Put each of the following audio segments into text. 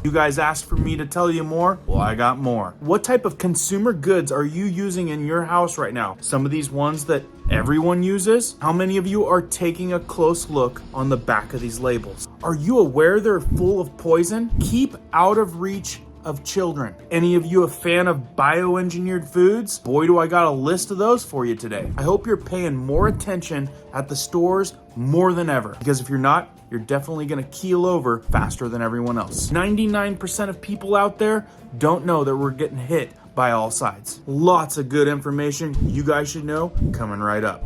You guys asked for me to tell you more? Well, I got more. What type of consumer goods are you using in your house right now? Some of these ones that everyone uses? How many of you are taking a close look on the back of these labels? Are you aware they're full of poison? Keep out of reach of children. Any of you a fan of bioengineered foods? Boy, do I got a list of those for you today. I hope you're paying more attention at the stores more than ever, because if you're not, you're definitely gonna keel over faster than everyone else. 99% of people out there don't know that we're getting hit by all sides. Lots of good information you guys should know coming right up.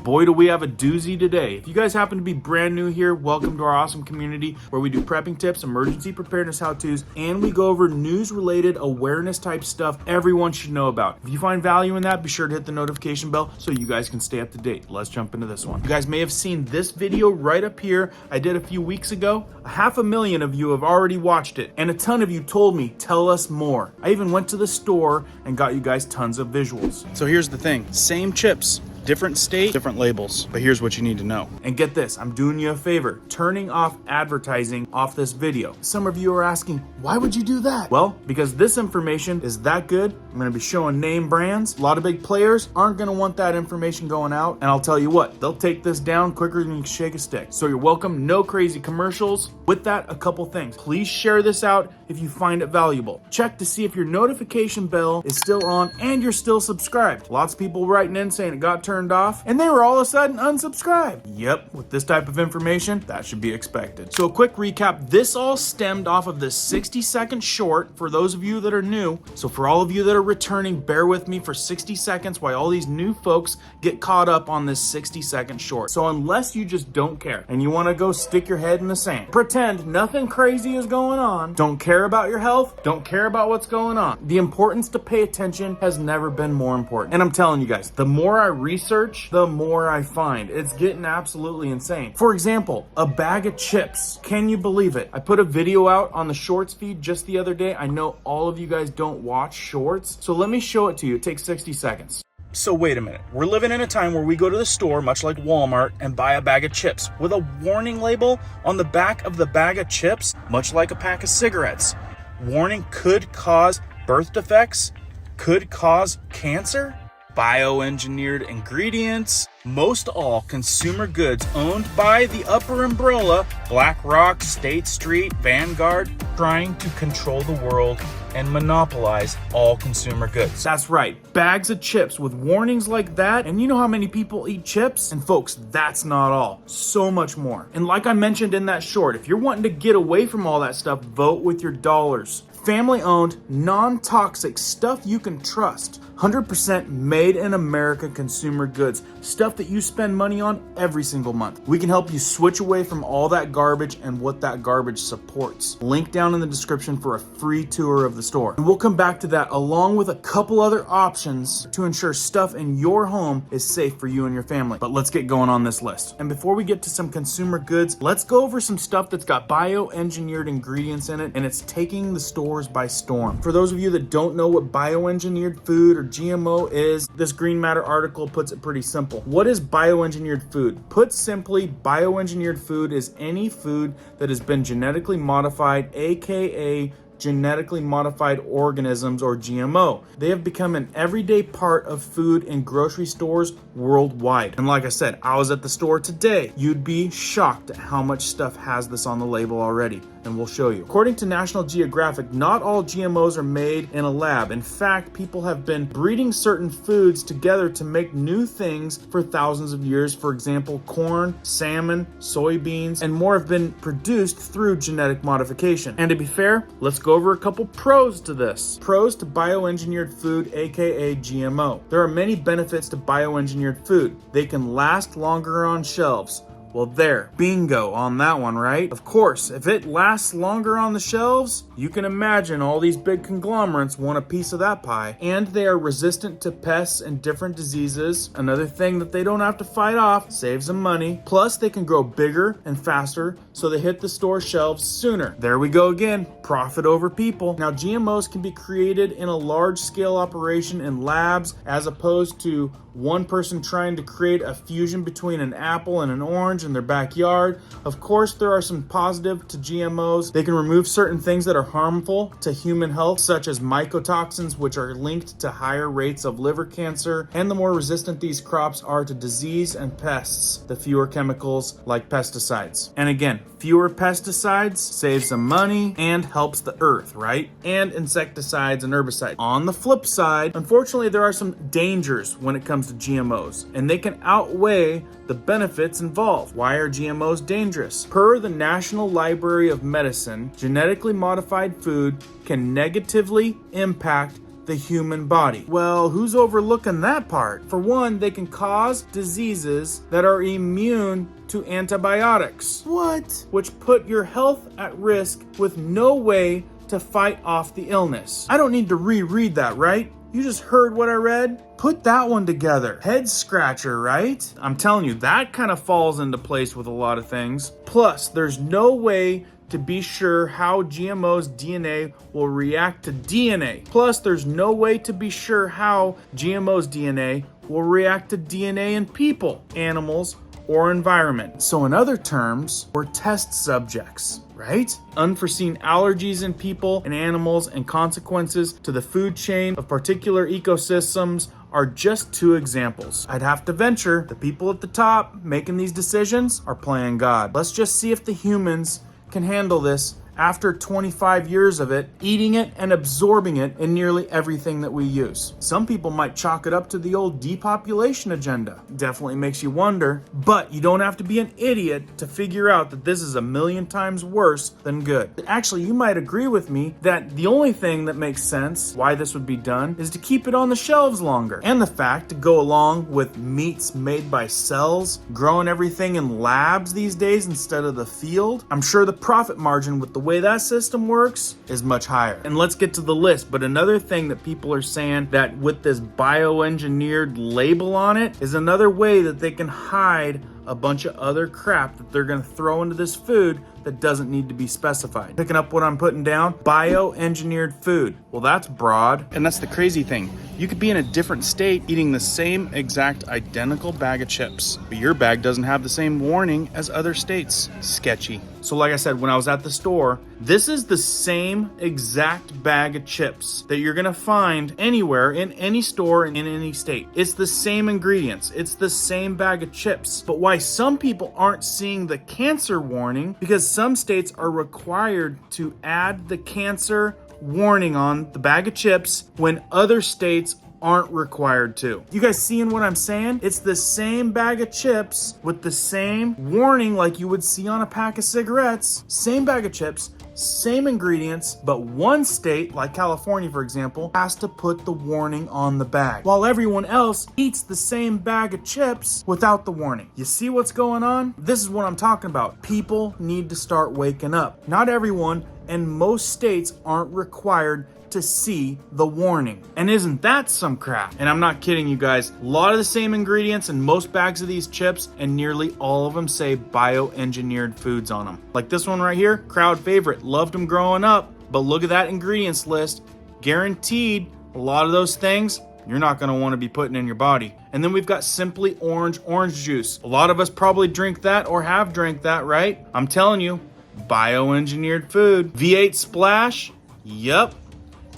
Boy, do we have a doozy today. If you guys happen to be brand new here, welcome to our awesome community where we do prepping tips, emergency preparedness how-tos, and we go over news-related awareness type stuff everyone should know about. If you find value in that, be sure to hit the notification bell so you guys can stay up to date. Let's jump into this one. You guys may have seen this video right up here I did a few weeks ago. 500,000 of you have already watched it, and a ton of you told me, tell us more. I even went to the store and got you guys tons of visuals. So here's the thing, same chips, different state, different labels. But here's what you need to know. And get this, I'm doing you a favor, turning off advertising off this video. Some of you are asking, why would you do that? Well, because this information is that good. I'm gonna be showing name brands. A lot of big players aren't gonna want that information going out. And I'll tell you what, they'll take this down quicker than you can shake a stick. So you're welcome, no crazy commercials. With that, a couple things. Please share this out if you find it valuable. Check to see if your notification bell is still on and you're still subscribed. Lots of people writing in saying it got turned off and they were all of a sudden unsubscribed. Yep, with this type of information, that should be expected. So a quick recap, this all stemmed off of this 60-second short for those of you that are new. So for all of you that are returning, bear with me for 60 seconds while all these new folks get caught up on this 60-second short. So unless you just don't care and you want to go stick your head in the sand, pretend nothing crazy is going on, don't care about your health, don't care about what's going on. The importance to pay attention has never been more important. And I'm telling you guys, the more I research, the more I find. It's getting absolutely insane. For example, a bag of chips. Can you believe it? I put a video out on the shorts feed just the other day. I know all of you guys don't watch shorts, so let me show it to you. It takes 60 seconds. So wait a minute, we're living in a time where we go to the store, much like Walmart, and buy a bag of chips with a warning label on the back of the bag of chips, much like a pack of cigarettes. Warning could cause birth defects, could cause cancer, bioengineered ingredients. Most all consumer goods owned by the upper umbrella, BlackRock, State Street, Vanguard, trying to control the world and monopolize all consumer goods. That's right, bags of chips with warnings like that. And you know how many people eat chips? And folks, that's not all. So much more. And like I mentioned in that short, if you're wanting to get away from all that stuff, vote with your dollars. Family-owned, non-toxic stuff you can trust. 100% made in America consumer goods. Stuff that you spend money on every single month. We can help you switch away from all that garbage and what that garbage supports. Link down in the description for a free tour of the store. And we'll come back to that along with a couple other options to ensure stuff in your home is safe for you and your family. But let's get going on this list. And before we get to some consumer goods, let's go over some stuff that's got bioengineered ingredients in it, and it's taking the stores by storm. For those of you that don't know what bioengineered food or GMO is, this Green Matter article puts it pretty simple. What is bioengineered food? Put simply, bioengineered food is any food that has been genetically modified, aka genetically modified organisms, or GMO. They have become an everyday part of food in grocery stores worldwide. And like I said, I was at the store today. You'd be shocked at how much stuff has this on the label already, and we'll show you. According to National Geographic, not all GMOs are made in a lab. In fact, people have been breeding certain foods together to make new things for thousands of years. For example, corn, salmon, soybeans, and more have been produced through genetic modification. And to be fair, let's go over a couple pros to this. Pros to bioengineered food, aka GMO. There are many benefits to bioengineered food. They can last longer on shelves. Well, there, bingo on that one, right? Of course, if it lasts longer on the shelves, you can imagine all these big conglomerates want a piece of that pie. And they are resistant to pests and different diseases. Another thing that they don't have to fight off, saves them money. Plus, they can grow bigger and faster, so they hit the store shelves sooner. There we go again, profit over people. Now, GMOs can be created in a large-scale operation in labs, as opposed to one person trying to create a fusion between an apple and an orange orange in their backyard. Of course, there are some positive to GMOs. They can remove certain things that are harmful to human health, such as mycotoxins, which are linked to higher rates of liver cancer. And the more resistant these crops are to disease and pests, the fewer chemicals like pesticides. And again, fewer pesticides saves some money and helps the earth, right? And insecticides and herbicides. On the flip side, unfortunately, there are some dangers when it comes to GMOs, and they can outweigh the benefits involved. Why are GMOs dangerous? Per the National Library of Medicine, genetically modified food can negatively impact the human body. Well, who's overlooking that part? For one, they can cause diseases that are immune to antibiotics. What? Which put your health at risk with no way to fight off the illness. I don't need to reread that, right? You just heard what I read? Put that one together. Head scratcher, right? I'm telling you, that kind of falls into place with a lot of things. Plus, there's no way to be sure how GMO's DNA will react to DNA. Plus, there's no way to be sure how GMO's DNA will react to DNA in people, animals, or environment. So in other terms, we're test subjects, right? Unforeseen allergies in people and animals and consequences to the food chain of particular ecosystems are just two examples. I'd have to venture the people at the top making these decisions are playing God. Let's just see if the humans can handle this after 25 years of it, eating it and absorbing it in nearly everything that we use. Some people might chalk it up to the old depopulation agenda. Definitely makes you wonder, but you don't have to be an idiot to figure out that this is a million times worse than good. Actually, you might agree with me that the only thing that makes sense why this would be done is to keep it on the shelves longer. And the fact to go along with meats made by cells, growing everything in labs these days instead of the field. I'm sure the profit margin with the way that system works is much higher. And let's get to the list. But another thing that people are saying that with this bioengineered label on it is another way that they can hide a bunch of other crap that they're going to throw into this food that doesn't need to be specified. Picking up what I'm putting down, bioengineered food. Well, that's broad. And that's the crazy thing. You could be in a different state eating the same exact identical bag of chips, but your bag doesn't have the same warning as other states. Sketchy. So like I said, when I was at the store, this is the same exact bag of chips that you're gonna find anywhere in any store in any state. It's the same ingredients. It's the same bag of chips. But why some people aren't seeing the cancer warning, because some states are required to add the cancer warning on the bag of chips when other states aren't required to. You guys seeing what I'm saying? It's the same bag of chips with the same warning like you would see on a pack of cigarettes. Same bag of chips, same ingredients, but one state, like California for example, has to put the warning on the bag, while everyone else eats the same bag of chips without the warning. You see what's going on? This is what I'm talking about. People need to start waking up. Not everyone and most states aren't required to see the warning. And isn't that some crap? And I'm not kidding you guys. A lot of the same ingredients in most bags of these chips, and nearly all of them say bioengineered foods on them. Like this one right here, crowd favorite. Loved them growing up, but look at that ingredients list. Guaranteed, a lot of those things you're not going to want to be putting in your body. And then we've got Simply Orange juice. A lot of us probably drink that or have drank that, right? I'm telling you, bioengineered food. V8 Splash, yep,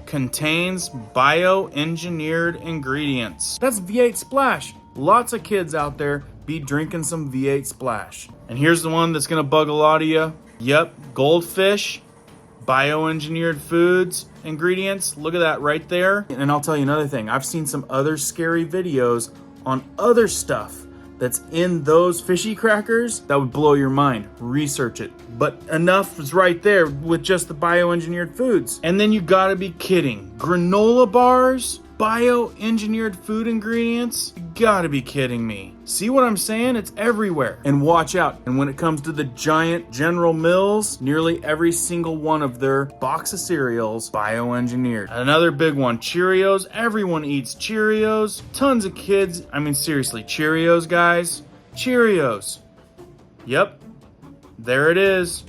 contains bioengineered ingredients. That's V8 Splash. Lots of kids out there be drinking some V8 Splash. And here's the one that's gonna bug a lot of you. Yep, Goldfish, bioengineered foods ingredients. Look at that right there. And I'll tell you another thing. I've seen some other scary videos on other stuff that's in those fishy crackers that would blow your mind. Research it. But enough is right there with just the bioengineered foods. And then you gotta be kidding. Granola bars? Bioengineered food ingredients? You gotta be kidding me. See what I'm saying? It's everywhere. And watch out. And when it comes to the giant General Mills, nearly every single one of their box of cereals, bioengineered. Another big one, Cheerios. Everyone eats Cheerios. Tons of kids. I mean, seriously, Cheerios, guys. Cheerios. Yep. There it is.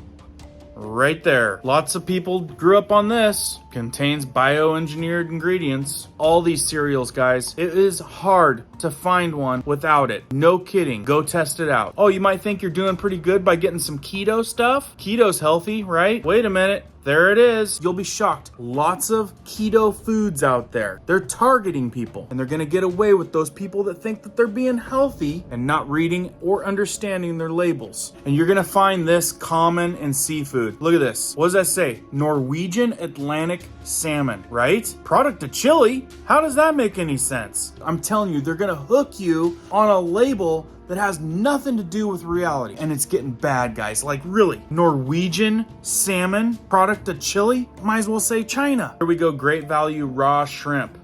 Right there. Lots of people grew up on this. contains bioengineered ingredients. All these cereals, guys, it is hard to find one without it. No kidding. Go test it out. Oh, you might think you're doing pretty good by getting some keto stuff. Keto's healthy, right? Wait a minute. There it is. You'll be shocked. Lots of keto foods out there. They're targeting people, and they're gonna get away with those people that think that they're being healthy and not reading or understanding their labels. And you're gonna find this common in seafood. Look at this. What does that say? Norwegian Atlantic salmon, right? Product of Chile? How does that make any sense? I'm telling you, they're gonna hook you on a label that has nothing to do with reality. And it's getting bad, guys. Like, really. Norwegian salmon, product of Chile? Might as well say China. Here we go, great value raw shrimp.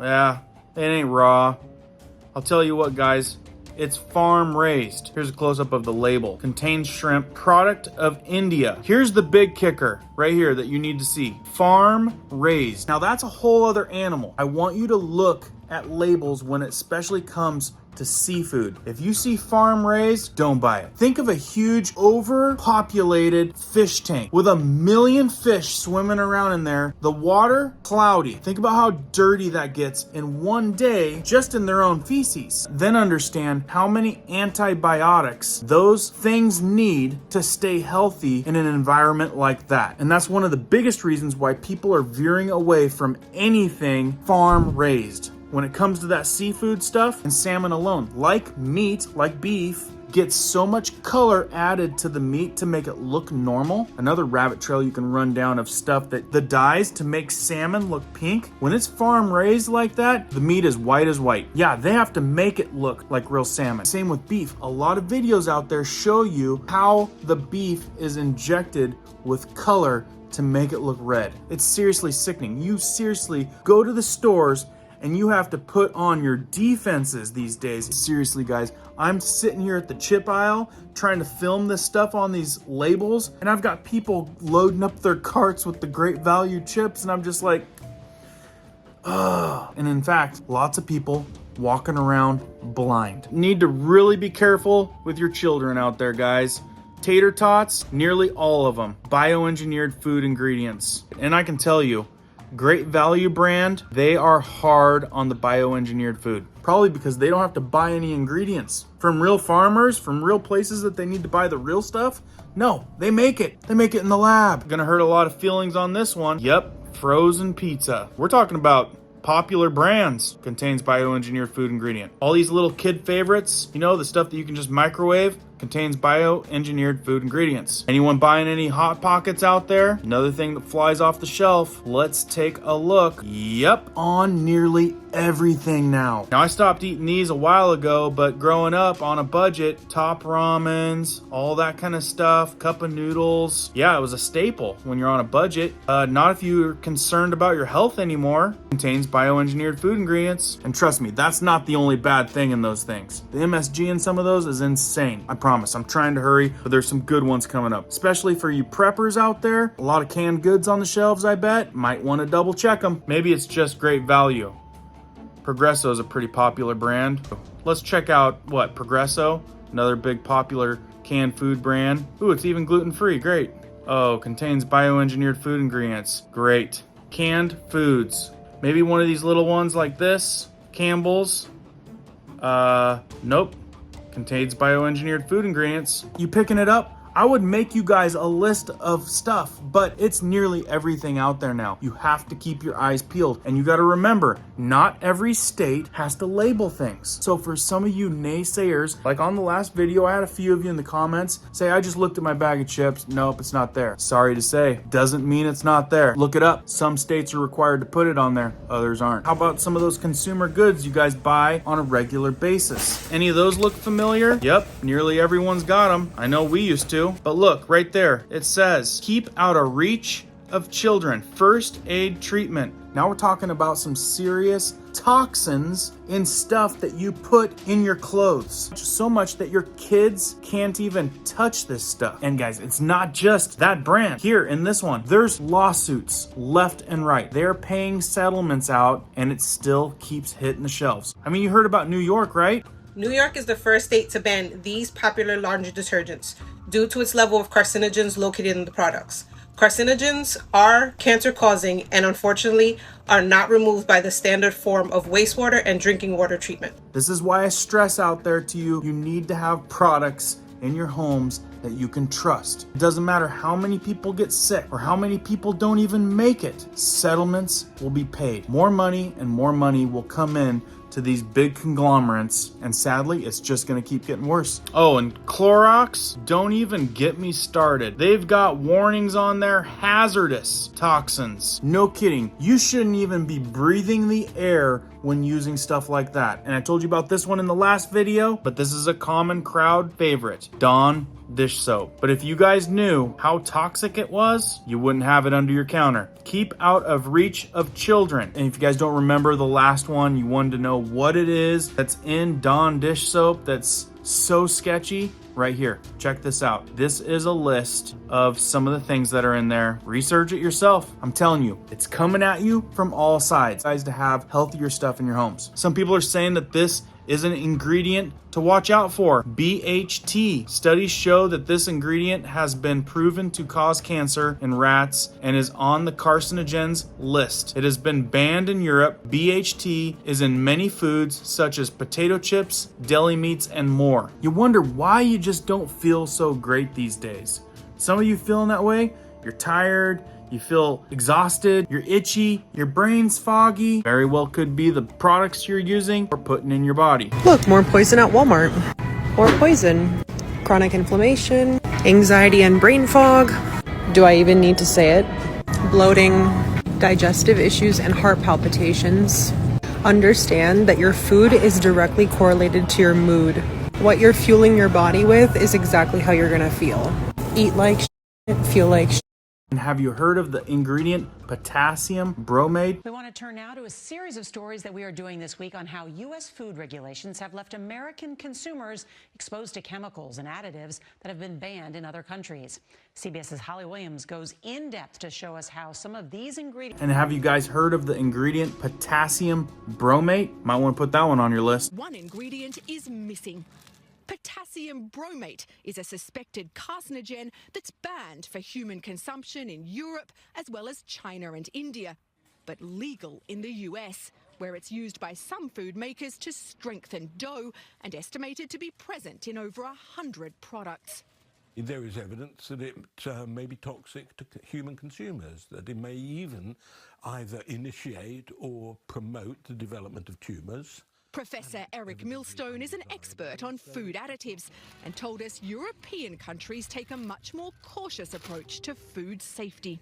Yeah, it ain't raw. I'll tell you what, guys. It's farm raised. Here's a close-up of the label. Contains shrimp, product of India. Here's the big kicker right here that you need to see. Farm raised. Now that's a whole other animal. I want you to look at labels when it especially comes to seafood. If you see farm raised, don't buy it. Think of a huge overpopulated fish tank with 1 million fish swimming around in there. The water, cloudy. Think about how dirty that gets in one day just in their own feces. Then understand how many antibiotics those things need to stay healthy in an environment like that. And that's one of the biggest reasons why people are veering away from anything farm raised. When it comes to that seafood stuff and salmon alone, like meat, like beef, gets so much color added to the meat to make it look normal. Another rabbit trail you can run down of stuff that the dyes to make salmon look pink. When it's farm raised like that, the meat is white as white. Yeah, they have to make it look like real salmon. Same with beef. A lot of videos out there show you how the beef is injected with color to make it look red. It's seriously sickening. You seriously go to the stores and you have to put on your defenses these days. Seriously, guys, I'm sitting here at the chip aisle trying to film this stuff on these labels, and I've got people loading up their carts with the great value chips, and I'm just like, ugh. And in fact, lots of people walking around blind. Need to really be careful with your children out there, guys. Tater tots, nearly all of them, bioengineered food ingredients. And I can tell you, Great Value brand, they are hard on the bioengineered food. Probably because they don't have to buy any ingredients from real farmers, from real places that they need to buy the real stuff. No, they make it. They make it in the lab. Gonna hurt a lot of feelings on this one. Yep, frozen pizza. We're talking about popular brands. Contains bioengineered food ingredient. All these little kid favorites, you know, the stuff that you can just microwave, contains bioengineered food ingredients. Anyone buying any Hot Pockets out there? Another thing that flies off the shelf. Let's take a look. Yep, on nearly everything now. Now I stopped eating these a while ago, but growing up on a budget, top ramens, all that kind of stuff, cup of noodles. Yeah, it was a staple when you're on a budget. Not if you're concerned about your health anymore. Contains bioengineered food ingredients. And trust me, that's not the only bad thing in those things. The MSG in some of those is insane. I promise. I'm trying to hurry, but there's some good ones coming up. Especially for you preppers out there. A lot of canned goods on the shelves, I bet. Might want to double check them. Maybe it's just Great Value. Progresso is a pretty popular brand. Let's check out, Progresso? Another big popular canned food brand. Ooh, it's even gluten-free. Great. Oh, contains bioengineered food ingredients. Great. Canned foods. Maybe one of these little ones like this. Campbell's. Nope. Contains bioengineered food ingredients. You picking it up? I would make you guys a list of stuff, but it's nearly everything out there now. You have to keep your eyes peeled. And you got to remember, not every state has to label things. So for some of you naysayers, like on the last video, I had a few of you in the comments say, I just looked at my bag of chips. Nope, it's not there. Sorry to say, doesn't mean it's not there. Look it up. Some states are required to put it on there. Others aren't. How about some of those consumer goods you guys buy on a regular basis? Any of those look familiar? Yep, nearly everyone's got them. I know we used to. But look, right there, it says, keep out of reach of children, first aid treatment. Now we're talking about some serious toxins in stuff that you put in your clothes. So much that your kids can't even touch this stuff. And guys, it's not just that brand. Here in this one, there's lawsuits left and right. They're paying settlements out and it still keeps hitting the shelves. I mean, you heard about New York, right? New York is the first state to ban these popular laundry detergents due to its level of carcinogens located in the products. Carcinogens are cancer-causing and unfortunately are not removed by the standard form of wastewater and drinking water treatment. This is why I stress out there to you, you need to have products in your homes that you can trust. It doesn't matter how many people get sick or how many people don't even make it. Settlements will be paid. More money and more money will come in to these big conglomerates, and sadly, it's just gonna keep getting worse. Oh, and Clorox, don't even get me started. They've got warnings on there, hazardous toxins. No kidding, you shouldn't even be breathing the air when using stuff like that. And I told you about this one in the last video, but this is a common crowd favorite, Dawn dish soap. But if you guys knew how toxic it was, you wouldn't have it under your counter. Keep out of reach of children. And if you guys don't remember the last one, you wanted to know what it is that's in Dawn dish soap that's so sketchy, right here. Check this out. This is a list of some of the things that are in there. Research it yourself. I'm telling you, it's coming at you from all sides. Guys, to have healthier stuff in your homes. Some people are saying that this is an ingredient to watch out for. BHT. Studies show that this ingredient has been proven to cause cancer in rats and is on the carcinogens list. It has been banned in Europe. BHT is in many foods such as potato chips, deli meats, and more. You wonder why you just don't feel so great these days. Some of you feeling that way? You're tired, you feel exhausted, you're itchy, your brain's foggy. Very well could be the products you're using or putting in your body. Look, more poison at Walmart. More poison. Chronic inflammation, anxiety and brain fog. Do I even need to say it? Bloating, digestive issues, and heart palpitations. Understand that your food is directly correlated to your mood. What you're fueling your body with is exactly how you're gonna feel. Eat like shit, feel like shit. And have you heard of the ingredient potassium bromate? We want to turn now to a series of stories that we are doing this week on how U.S. food regulations have left American consumers exposed to chemicals and additives that have been banned in other countries. CBS's Holly Williams goes in depth to show us how some of these ingredients... And have you guys heard of the ingredient potassium bromate? Might want to put that one on your list. One ingredient is missing. Potassium bromate is a suspected carcinogen that's banned for human consumption in Europe as well as China and India, but legal in the US, where it's used by some food makers to strengthen dough and estimated to be present in over 100 products. There is evidence that it may be toxic to human consumers, that it may even either initiate or promote the development of tumours. Professor Eric Millstone is an expert on food additives and told us European countries take a much more cautious approach to food safety.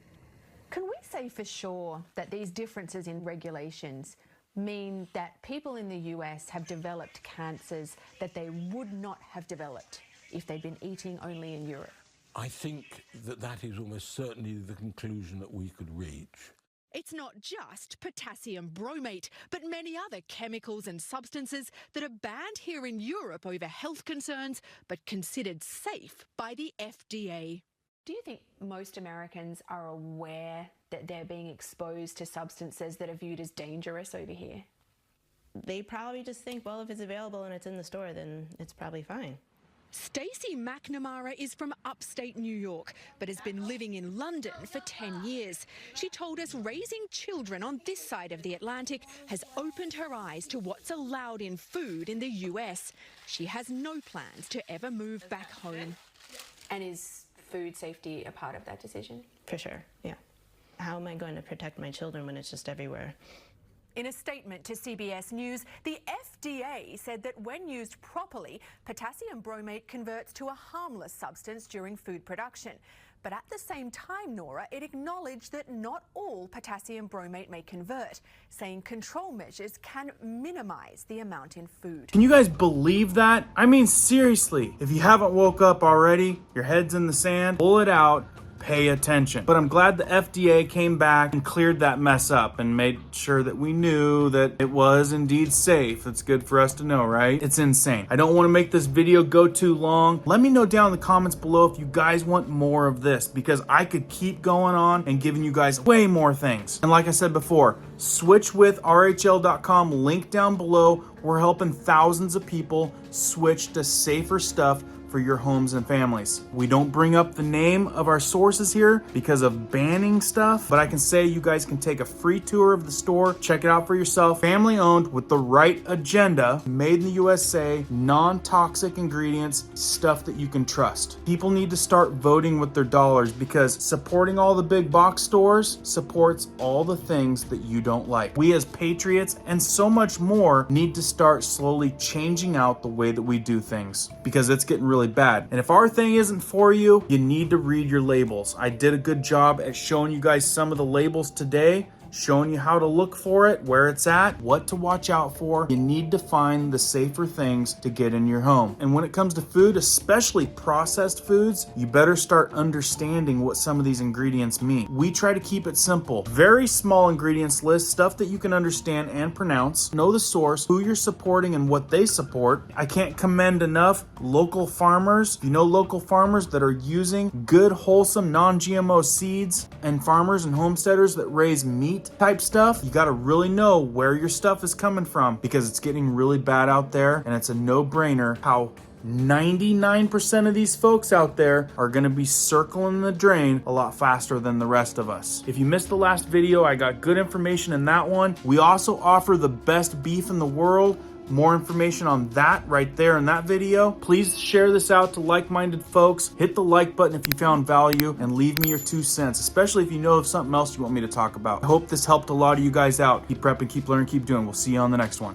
Can we say for sure that these differences in regulations mean that people in the US have developed cancers that they would not have developed if they'd been eating only in Europe? I think that that is almost certainly the conclusion that we could reach. It's not just potassium bromate, but many other chemicals and substances that are banned here in Europe over health concerns, but considered safe by the FDA. Do you think most Americans are aware that they're being exposed to substances that are viewed as dangerous over here? They probably just think, well, if it's available and it's in the store, then it's probably fine. Stacey McNamara is from upstate New York, but has been living in London for 10 years. She told us raising children on this side of the Atlantic has opened her eyes to what's allowed in food in the US. She has no plans to ever move back home. And is food safety a part of that decision? For sure, yeah. How am I going to protect my children when it's just everywhere? In a statement to CBS News, the FDA said that when used properly, potassium bromate converts to a harmless substance during food production. But at the same time, Nora, it acknowledged that not all potassium bromate may convert, saying control measures can minimize the amount in food. Can you guys believe that? I mean, seriously, if you haven't woke up already, your head's in the sand, pull it out. Pay attention. But I'm glad the FDA came back and cleared that mess up and made sure that we knew that it was indeed safe. That's good for us to know, right? It's insane. I don't want to make this video go too long. Let me know down in the comments below if you guys want more of this, because I could keep going on and giving you guys way more things. And like I said before, switch with RHL.com, link down below. We're helping thousands of people switch to safer stuff for your homes and families. We don't bring up the name of our sources here because of banning stuff, but I can say you guys can take a free tour of the store, check it out for yourself. Family owned with the right agenda, made in the USA, non-toxic ingredients, stuff that you can trust. People need to start voting with their dollars because supporting all the big box stores supports all the things that you don't like. We as patriots and so much more need to start slowly changing out the way that we do things because it's getting really bad. And if our thing isn't for you, you need to read your labels. I did a good job at showing you guys some of the labels today, showing you how to look for it, where it's at, what to watch out for. You need to find the safer things to get in your home. And when it comes to food, especially processed foods, you better start understanding what some of these ingredients mean. We try to keep it simple. Very small ingredients list, stuff that you can understand and pronounce. Know the source, who you're supporting and what they support. I can't commend enough local farmers. You know, local farmers that are using good, wholesome, non-GMO seeds, and farmers and homesteaders that raise meat type stuff. You got to really know where your stuff is coming from because it's getting really bad out there, and it's a no-brainer how 99% of these folks out there are going to be circling the drain a lot faster than the rest of us. If you missed the last video, I got good information in that one. We also offer the best beef in the world. More information on that right there in that video. Please share this out to like-minded folks. Hit the like button if you found value and leave me your 2 cents, especially if you know of something else you want me to talk about. I hope this helped a lot of you guys out. Keep prepping, keep learning, keep doing. We'll see you on the next one.